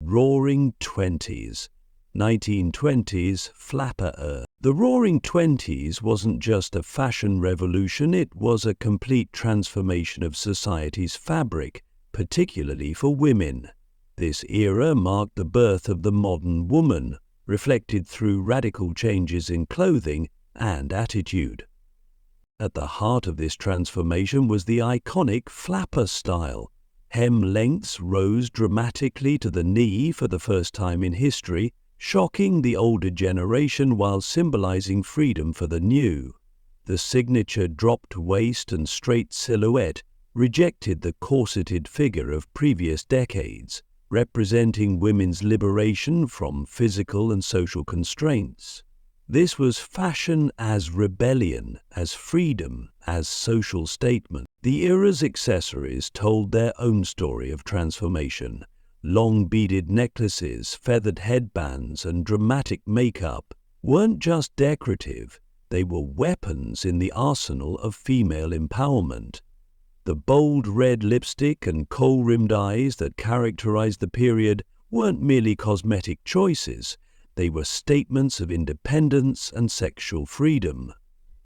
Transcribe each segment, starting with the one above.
Roaring Twenties, 1920s flapper era. The Roaring Twenties wasn't just a fashion revolution, it was a complete transformation of society's fabric, particularly for women. This era marked the birth of the modern woman, reflected through radical changes in clothing and attitude. At the heart of this transformation was the iconic flapper style. Hem lengths rose dramatically to the knee for the first time in history, shocking the older generation while symbolizing freedom for the new. The signature dropped waist and straight silhouette rejected the corseted figure of previous decades, representing women's liberation from physical and social constraints. This was fashion as rebellion, as freedom, as social statement. The era's accessories told their own story of transformation. Long beaded necklaces, feathered headbands, and dramatic makeup weren't just decorative, they were weapons in the arsenal of female empowerment. The bold red lipstick and kohl-rimmed eyes that characterized the period weren't merely cosmetic choices, they were statements of independence and sexual freedom.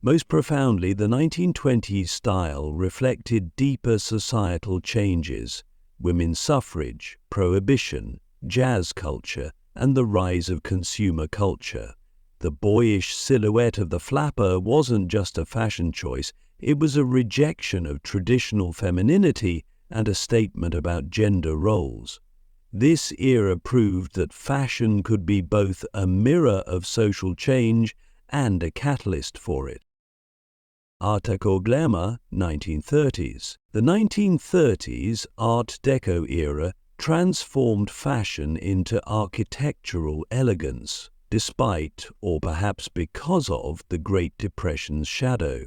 Most profoundly, the 1920s style reflected deeper societal changes: women's suffrage, prohibition, jazz culture, and the rise of consumer culture. The boyish silhouette of the flapper wasn't just a fashion choice, it was a rejection of traditional femininity and a statement about gender roles. This era proved that fashion could be both a mirror of social change and a catalyst for it. Art Deco glamour, 1930s. The 1930s Art Deco era transformed fashion into architectural elegance, despite, or perhaps because of, the Great Depression's shadow.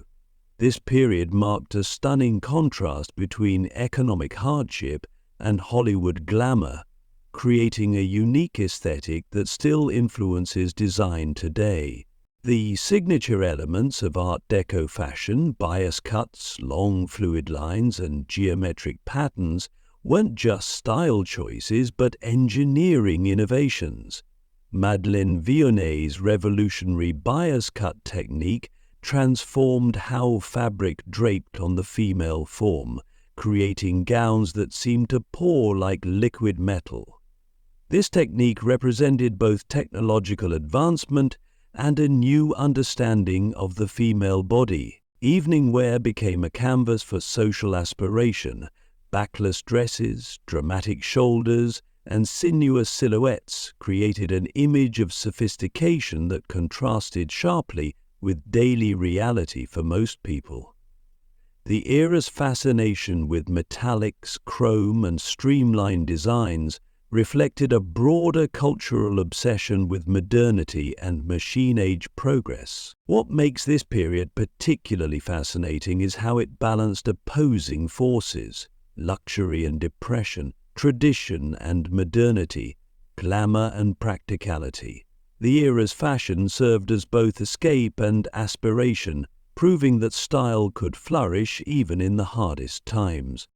This period marked a stunning contrast between economic hardship and Hollywood glamour, creating a unique aesthetic that still influences design today. The signature elements of Art Deco fashion, bias cuts, long fluid lines, and geometric patterns, weren't just style choices but engineering innovations. Madeleine Vionet's revolutionary bias cut technique transformed how fabric draped on the female form, creating gowns that seemed to pour like liquid metal. This technique represented both technological advancement and a new understanding of the female body. Evening wear became a canvas for social aspiration. Backless dresses, dramatic shoulders, and sinuous silhouettes created an image of sophistication that contrasted sharply with daily reality for most people. The era's fascination with metallics, chrome, and streamlined designs reflected a broader cultural obsession with modernity and machine-age progress. What makes this period particularly fascinating is how it balanced opposing forces: luxury and depression, tradition and modernity, glamour and practicality. The era's fashion served as both escape and aspiration, proving that style could flourish even in the hardest times.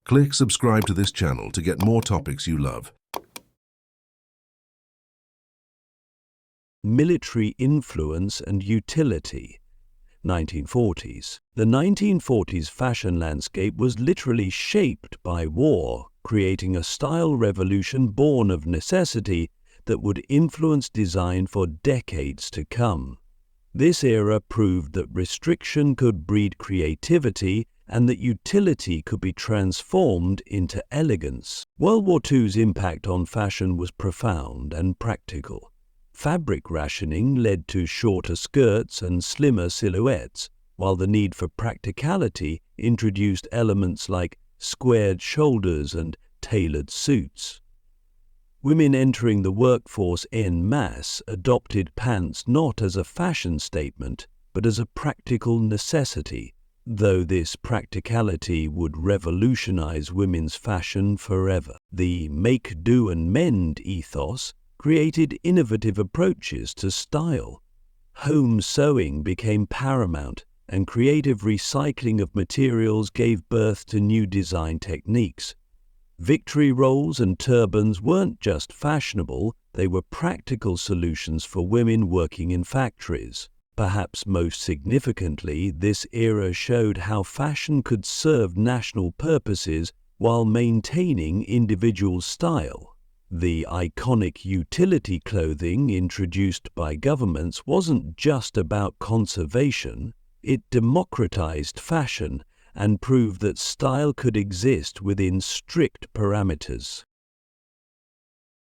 Click subscribe to this channel to get more topics you love. Military influence and utility. 1940s. The 1940s fashion landscape was literally shaped by war, creating a style revolution born of necessity that would influence design for decades to come. This era proved that restriction could breed creativity and that utility could be transformed into elegance. World War II's impact on fashion was profound and practical. Fabric rationing led to shorter skirts and slimmer silhouettes, while the need for practicality introduced elements like squared shoulders and tailored suits. Women entering the workforce en masse adopted pants not as a fashion statement, but as a practical necessity, though this practicality would revolutionize women's fashion forever. The make, do, and mend ethos created innovative approaches to style. Home sewing became paramount, and creative recycling of materials gave birth to new design techniques. Victory rolls and turbans weren't just fashionable, they were practical solutions for women working in factories. Perhaps most significantly, this era showed how fashion could serve national purposes while maintaining individual style. The iconic utility clothing introduced by governments wasn't just about conservation, it democratized fashion and proved that style could exist within strict parameters.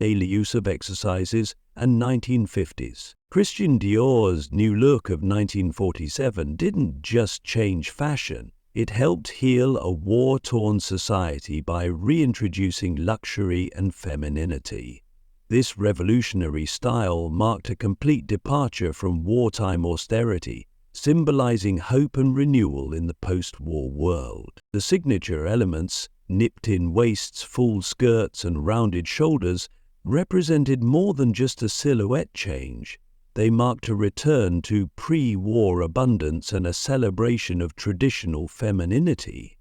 Daily use of exercises and 1950s. Christian Dior's new look of 1947 didn't just change fashion, it helped heal a war-torn society by reintroducing luxury and femininity. This revolutionary style marked a complete departure from wartime austerity, symbolizing hope and renewal in the post-war world. The signature elements, nipped-in waists, full skirts, and rounded shoulders, represented more than just a silhouette change. They marked a return to pre-war abundance and a celebration of traditional femininity.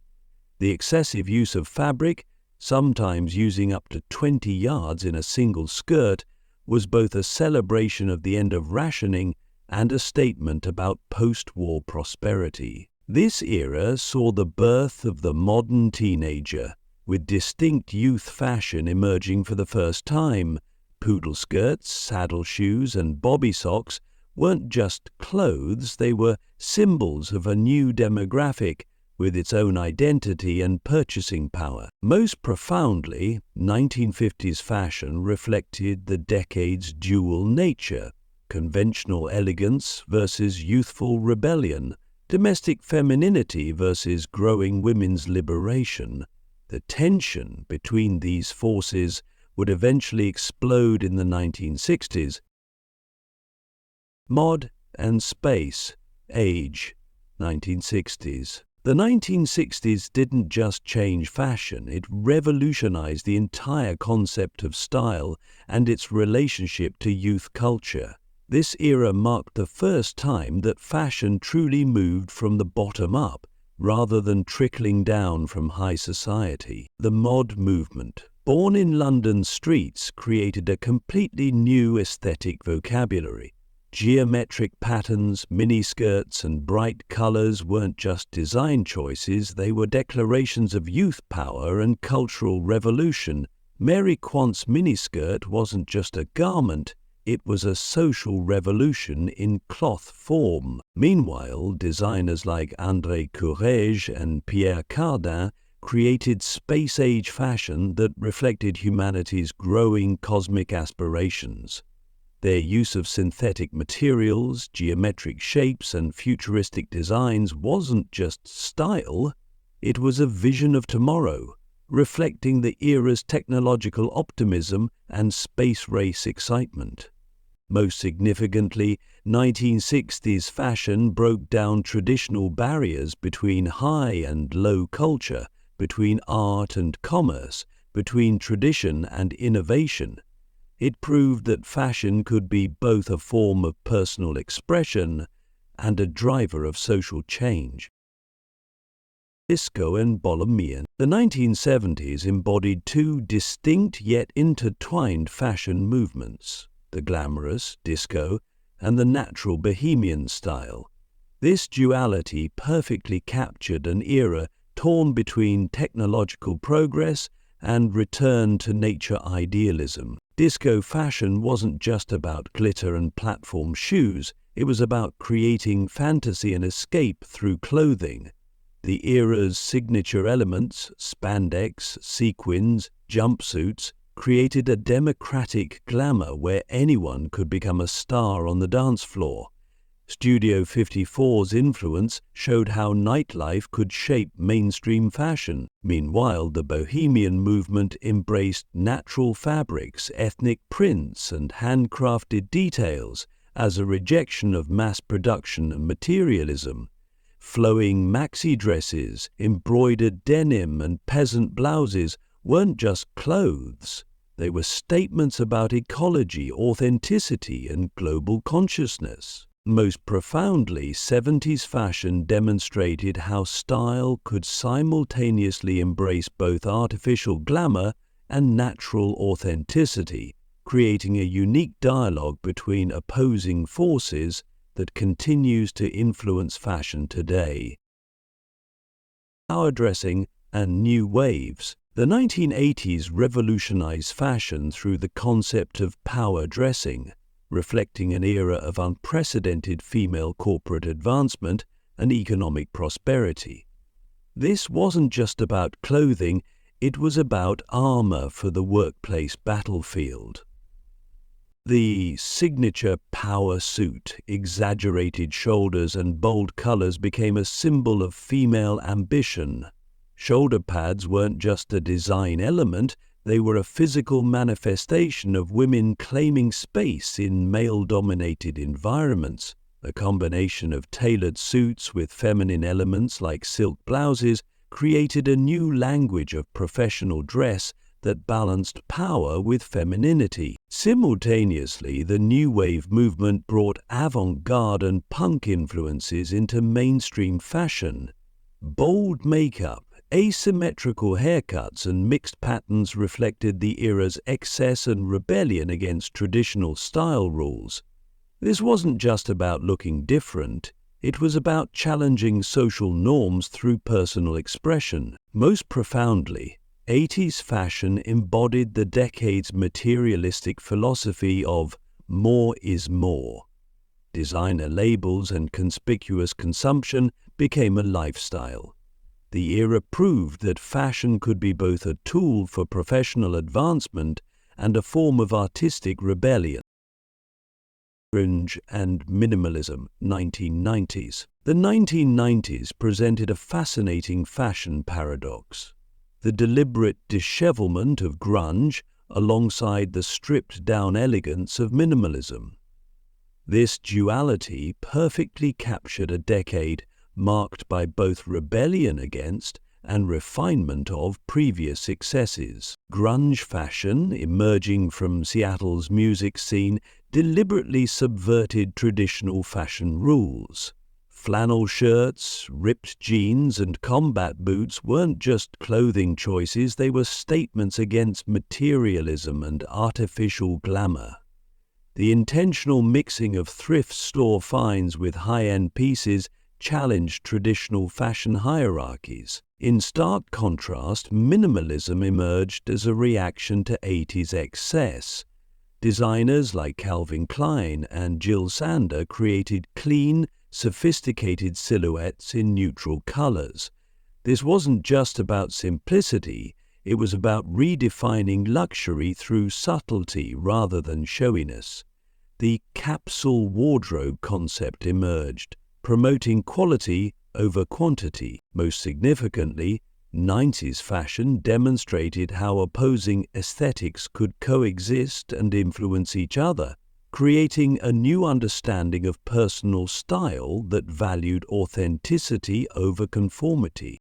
The excessive use of fabric, sometimes using up to 20 yards in a single skirt, was both a celebration of the end of rationing and a statement about post-war prosperity. This era saw the birth of the modern teenager, with distinct youth fashion emerging for the first time. Poodle skirts, saddle shoes, and bobby socks weren't just clothes, they were symbols of a new demographic with its own identity and purchasing power. Most profoundly, 1950s fashion reflected the decade's dual nature: conventional elegance versus youthful rebellion, domestic femininity versus growing women's liberation. The tension between these forces would eventually explode in the 1960s. Mod and space, age, 1960s. The 1960s didn't just change fashion, it revolutionized the entire concept of style and its relationship to youth culture. This era marked the first time that fashion truly moved from the bottom up, rather than trickling down from high society. The mod movement, born in London's streets, created a completely new aesthetic vocabulary. Geometric patterns, miniskirts, and bright colors weren't just design choices, they were declarations of youth power and cultural revolution. Mary Quant's miniskirt wasn't just a garment, it was a social revolution in cloth form. Meanwhile, designers like André Courrèges and Pierre Cardin created space-age fashion that reflected humanity's growing cosmic aspirations. Their use of synthetic materials, geometric shapes, and futuristic designs wasn't just style, it was a vision of tomorrow, reflecting the era's technological optimism and space race excitement. Most significantly, 1960s fashion broke down traditional barriers between high and low culture, between art and commerce, between tradition and innovation. It proved that fashion could be both a form of personal expression and a driver of social change. Disco and Bohemian. The 1970s embodied two distinct yet intertwined fashion movements: the glamorous, disco, and the natural bohemian style. This duality perfectly captured an era torn between technological progress and return to nature idealism. Disco fashion wasn't just about glitter and platform shoes, it was about creating fantasy and escape through clothing. The era's signature elements, spandex, sequins, jumpsuits, created a democratic glamour where anyone could become a star on the dance floor. Studio 54's influence showed how nightlife could shape mainstream fashion. Meanwhile, the bohemian movement embraced natural fabrics, ethnic prints, and handcrafted details as a rejection of mass production and materialism. Flowing maxi dresses, embroidered denim, and peasant blouses weren't just clothes. They were statements about ecology, authenticity, and global consciousness. Most profoundly, 70s fashion demonstrated how style could simultaneously embrace both artificial glamour and natural authenticity, creating a unique dialogue between opposing forces that continues to influence fashion today. Power dressing and new waves. The 1980s revolutionized fashion through the concept of power dressing, reflecting an era of unprecedented female corporate advancement and economic prosperity. This wasn't just about clothing, it was about armor for the workplace battlefield. The signature power suit, exaggerated shoulders and bold colors became a symbol of female ambition. Shoulder pads weren't just a design element, they were a physical manifestation of women claiming space in male-dominated environments. A combination of tailored suits with feminine elements like silk blouses created a new language of professional dress that balanced power with femininity. Simultaneously, the New Wave movement brought avant-garde and punk influences into mainstream fashion. Bold makeup, asymmetrical haircuts, and mixed patterns reflected the era's excess and rebellion against traditional style rules. This wasn't just about looking different, it was about challenging social norms through personal expression. Most profoundly, 80s fashion embodied the decade's materialistic philosophy of more is more. Designer labels and conspicuous consumption became a lifestyle. The era proved that fashion could be both a tool for professional advancement and a form of artistic rebellion. Grunge and minimalism, 1990s. The 1990s presented a fascinating fashion paradox. The deliberate dishevelment of grunge alongside the stripped-down elegance of minimalism. This duality perfectly captured a decade marked by both rebellion against and refinement of previous successes. Grunge fashion, emerging from Seattle's music scene, deliberately subverted traditional fashion rules. Flannel shirts, ripped jeans, and combat boots weren't just clothing choices, they were statements against materialism and artificial glamour. The intentional mixing of thrift store finds with high-end pieces challenged traditional fashion hierarchies. In stark contrast, minimalism emerged as a reaction to 80s excess. Designers like Calvin Klein and Jill Sander created clean, sophisticated silhouettes in neutral colors. This wasn't just about simplicity, it was about redefining luxury through subtlety rather than showiness. The capsule wardrobe concept emerged, promoting quality over quantity. Most significantly, 90s fashion demonstrated how opposing aesthetics could coexist and influence each other, creating a new understanding of personal style that valued authenticity over conformity.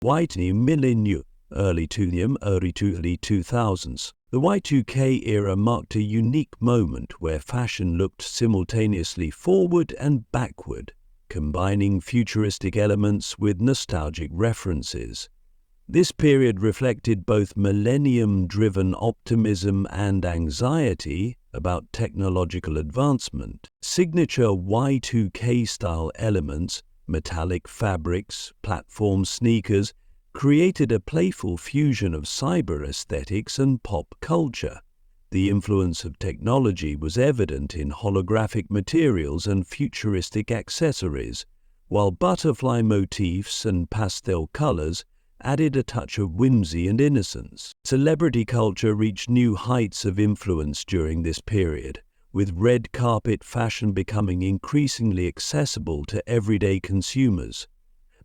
Y2K Millennium, early 2000s. The Y2K era marked a unique moment where fashion looked simultaneously forward and backward, combining futuristic elements with nostalgic references. This period reflected both millennium-driven optimism and anxiety about technological advancement. Signature Y2K-style elements, metallic fabrics, platform sneakers, created a playful fusion of cyber aesthetics and pop culture. The influence of technology was evident in holographic materials and futuristic accessories, while butterfly motifs and pastel colors added a touch of whimsy and innocence. Celebrity culture reached new heights of influence during this period, with red carpet fashion becoming increasingly accessible to everyday consumers.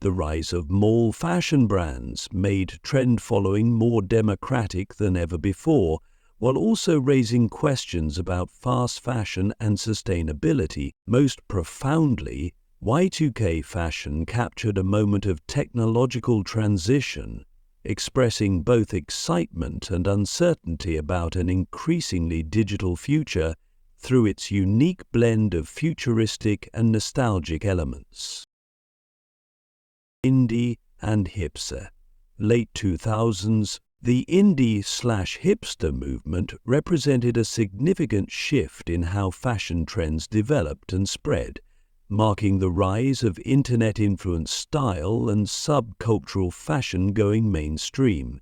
The rise of mall fashion brands made trend following more democratic than ever before, while also raising questions about fast fashion and sustainability. Most profoundly, Y2K fashion captured a moment of technological transition, expressing both excitement and uncertainty about an increasingly digital future. through its unique blend of futuristic and nostalgic elements. Indie and hipster. Late 2000s, the indie/hipster movement represented a significant shift in how fashion trends developed and spread, marking the rise of internet-influenced style and subcultural fashion going mainstream.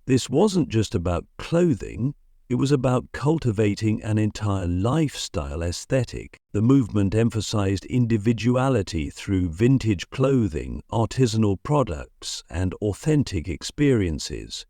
This wasn't just about clothing, it was about cultivating an entire lifestyle aesthetic. The movement emphasized individuality through vintage clothing, artisanal products, and authentic experiences.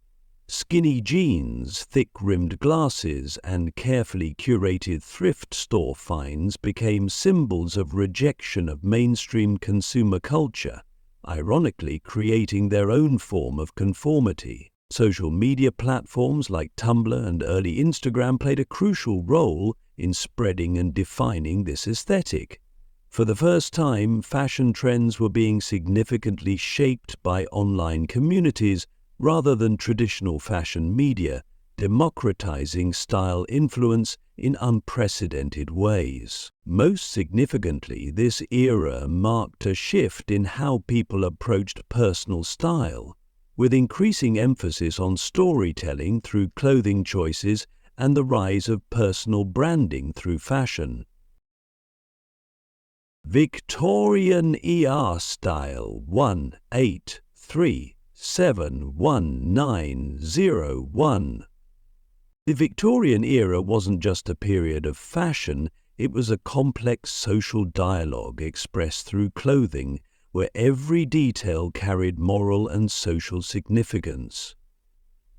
Skinny jeans, thick-rimmed glasses, and carefully curated thrift store finds became symbols of rejection of mainstream consumer culture, ironically creating their own form of conformity. Social media platforms like Tumblr and early Instagram played a crucial role in spreading and defining this aesthetic. For the first time, fashion trends were being significantly shaped by online communities rather than traditional fashion media, democratizing style influence in unprecedented ways. Most significantly, this era marked a shift in how people approached personal style, with increasing emphasis on storytelling through clothing choices and the rise of personal branding through fashion. Victorian ER style 183711901. The Victorian era wasn't just a period of fashion, it was a complex social dialogue expressed through clothing, where every detail carried moral and social significance.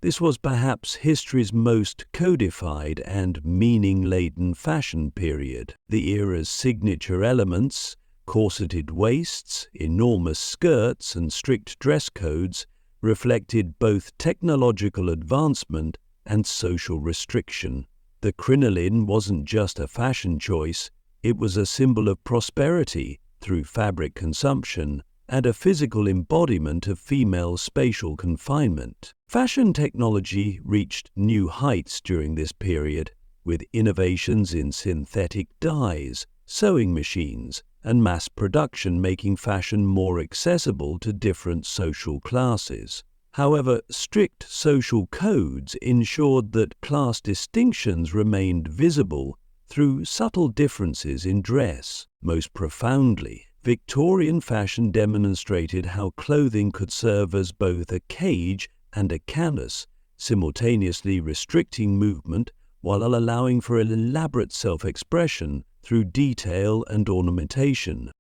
This was perhaps history's most codified and meaning-laden fashion period. The era's signature elements, corseted waists, enormous skirts, and strict dress codes, reflected both technological advancement and social restriction. The crinoline wasn't just a fashion choice, it was a symbol of prosperity through fabric consumption and a physical embodiment of female spatial confinement. Fashion technology reached new heights during this period, with innovations in synthetic dyes, sewing machines, and mass production making fashion more accessible to different social classes. However, strict social codes ensured that class distinctions remained visible through subtle differences in dress. Most profoundly, Victorian fashion demonstrated how clothing could serve as both a cage and a canvas, simultaneously restricting movement while allowing for an elaborate self-expression through detail and ornamentation.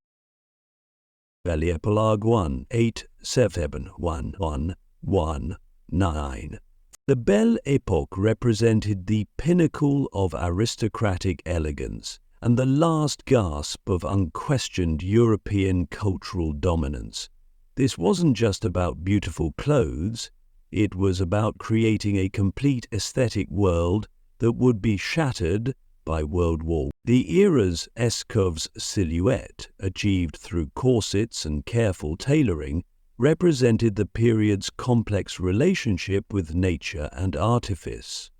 BELLE Epilogue 1871119. The Belle Epoque represented the pinnacle of aristocratic elegance and the last gasp of unquestioned European cultural dominance. This wasn't just about beautiful clothes, it was about creating a complete aesthetic world that would be shattered by World War. The era's escouves silhouette, achieved through corsets and careful tailoring, represented the period's complex relationship with nature and artifice.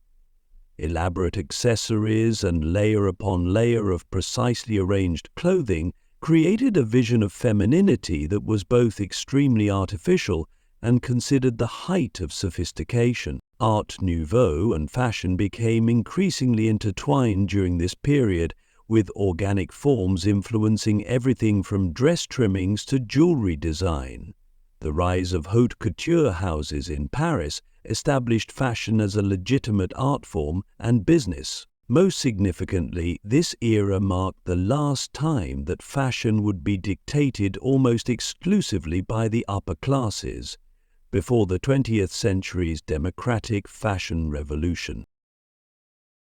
Elaborate accessories and layer upon layer of precisely arranged clothing created a vision of femininity that was both extremely artificial and considered the height of sophistication. Art Nouveau and fashion became increasingly intertwined during this period, with organic forms influencing everything from dress trimmings to jewelry design. The rise of haute couture houses in Paris established fashion as a legitimate art form and business. Most significantly, this era marked the last time that fashion would be dictated almost exclusively by the upper classes, before the 20th century's democratic fashion revolution.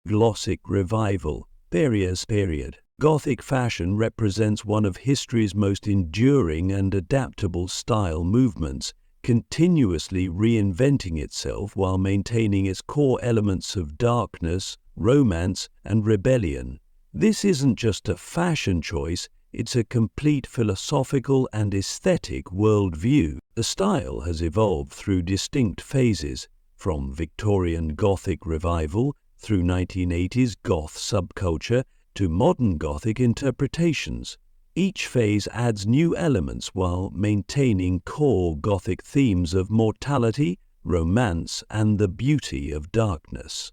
Gothic revival, various period. Gothic fashion represents one of history's most enduring and adaptable style movements, continuously reinventing itself while maintaining its core elements of darkness, romance, and rebellion. This isn't just a fashion choice, it's a complete philosophical and aesthetic worldview. The style has evolved through distinct phases, from Victorian Gothic revival through 1980s goth subculture to modern Gothic interpretations. Each phase adds new elements while maintaining core Gothic themes of mortality, romance, and the beauty of darkness.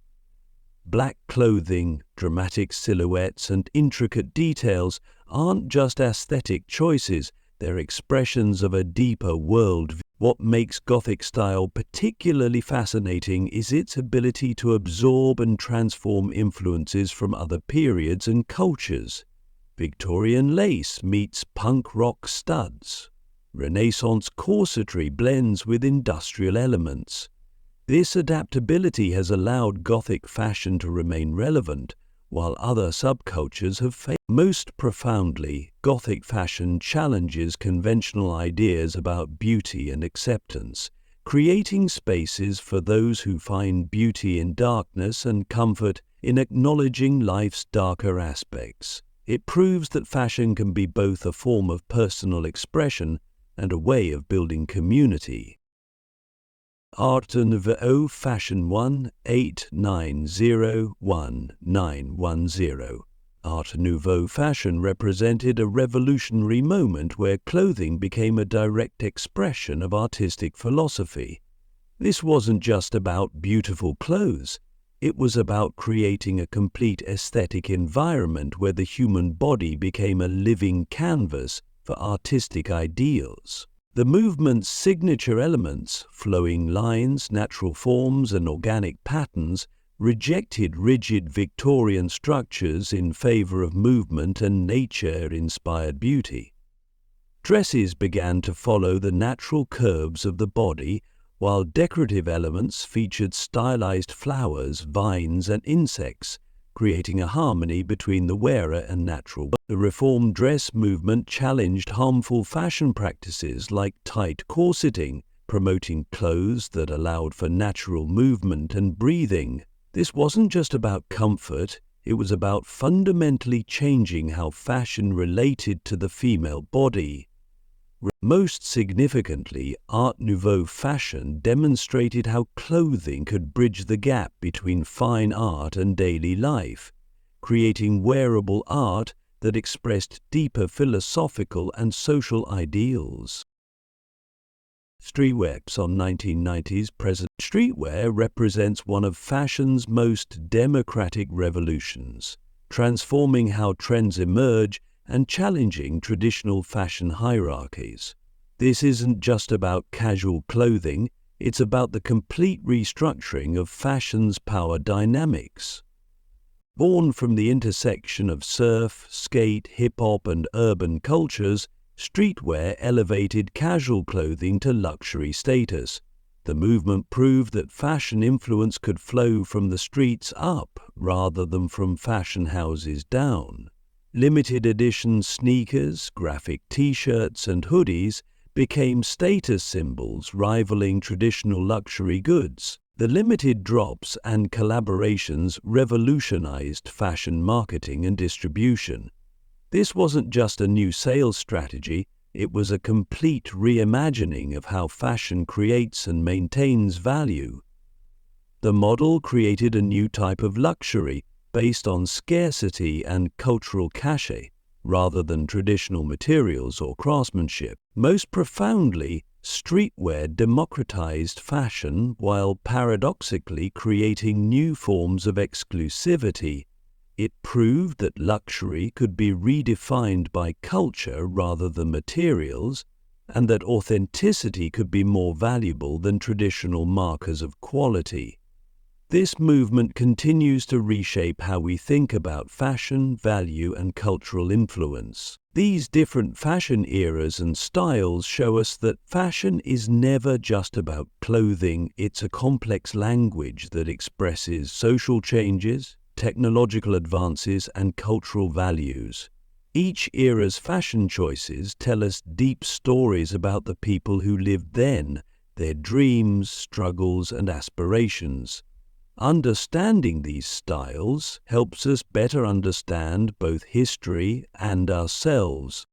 Black clothing, dramatic silhouettes, and intricate details aren't just aesthetic choices, they're expressions of a deeper worldview. What makes Gothic style particularly fascinating is its ability to absorb and transform influences from other periods and cultures. Victorian lace meets punk rock studs. Renaissance corsetry blends with industrial elements. This adaptability has allowed Gothic fashion to remain relevant, while other subcultures have failed. Most profoundly, Gothic fashion challenges conventional ideas about beauty and acceptance, creating spaces for those who find beauty in darkness and comfort in acknowledging life's darker aspects. It proves that fashion can be both a form of personal expression and a way of building community. Art Nouveau Fashion 1-890-1910. Art Nouveau fashion represented a revolutionary moment where clothing became a direct expression of artistic philosophy. This wasn't just about beautiful clothes. It was about creating a complete aesthetic environment where the human body became a living canvas for artistic ideals. The movement's signature elements, flowing lines, natural forms, and organic patterns, rejected rigid Victorian structures in favor of movement and nature-inspired beauty. Dresses began to follow the natural curves of the body, while decorative elements featured stylized flowers, vines, and insects, creating a harmony between the wearer and natural world. The reform dress movement challenged harmful fashion practices like tight corseting, promoting clothes that allowed for natural movement and breathing. This wasn't just about comfort, it was about fundamentally changing how fashion related to the female body. Most significantly, Art Nouveau fashion demonstrated how clothing could bridge the gap between fine art and daily life, creating wearable art that expressed deeper philosophical and social ideals. Streetwear on 1990s present. Streetwear represents one of fashion's most democratic revolutions, transforming how trends emerge and challenging traditional fashion hierarchies. This isn't just about casual clothing, it's about the complete restructuring of fashion's power dynamics. Born from the intersection of surf, skate, hip-hop, and urban cultures, streetwear elevated casual clothing to luxury status. The movement proved that fashion influence could flow from the streets up rather than from fashion houses down. Limited edition sneakers, graphic t-shirts, and hoodies became status symbols rivaling traditional luxury goods. The limited drops and collaborations revolutionized fashion marketing and distribution. This wasn't just a new sales strategy, it was a complete reimagining of how fashion creates and maintains value. The model created a new type of luxury based on scarcity and cultural cachet, rather than traditional materials or craftsmanship. Most profoundly, streetwear democratized fashion while paradoxically creating new forms of exclusivity. It proved that luxury could be redefined by culture rather than materials, and that authenticity could be more valuable than traditional markers of quality. This movement continues to reshape how we think about fashion, value, and cultural influence. These different fashion eras and styles show us that fashion is never just about clothing, it's a complex language that expresses social changes, technological advances, and cultural values. Each era's fashion choices tell us deep stories about the people who lived then, their dreams, struggles, and aspirations. Understanding these styles helps us better understand both history and ourselves.